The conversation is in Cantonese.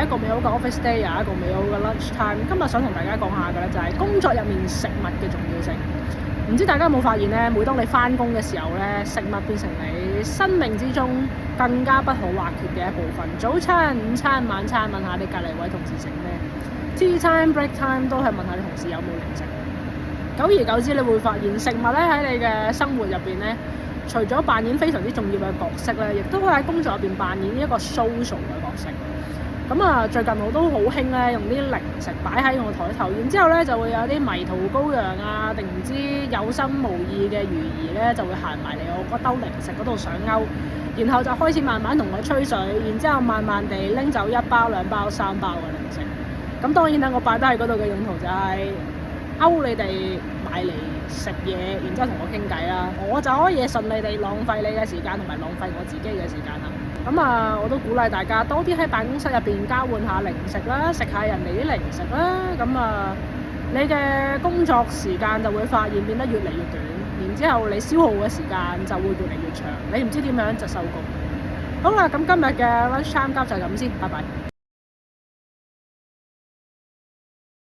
一個美好嘅 office day，有一個美好嘅 lunch time。今日想同大家講下嘅咧，就係工作入面食物嘅重要性。唔知大家有冇發現咧？每當你翻工嘅時候咧，食物變成你生命之中更加不可或缺嘅一部分。早餐、午餐、晚餐，問下你隔離位同事食咩？Tea time、break time 都係問下你同事有冇零食。久而久之，你會發現食物咧喺你嘅生活入邊咧，除咗扮演非常之重要嘅角色咧，亦都可以喺工作入邊扮演一個 social 嘅角色。咁啊，最近我都好興咧，用啲零食擺喺我台頭，然之後咧就會有啲迷途羔羊啊，定唔知有心無意嘅魚兒咧，就會行埋嚟我嗰兜零食嗰度想勾，然後就開始慢慢同我吹水，然之後慢慢地拎走1包、2包、3包嘅零食。咁當然啦，我擺低喺嗰度嘅用途就係勾你哋買嚟食嘢，然之後同我傾偈啦，我就可以順利地浪費你嘅時間同埋浪費我自己嘅時間啦。咁啊，我都鼓勵大家多啲喺辦公室入邊交換下零食啦，食下人哋啲零食啦。咁啊，你嘅工作時間就會發現變得越嚟越短，然之後你消耗嘅時間就會越嚟越長，你唔知點樣就收工。好啦，咁今日嘅 lunch time 就係咁先，拜拜。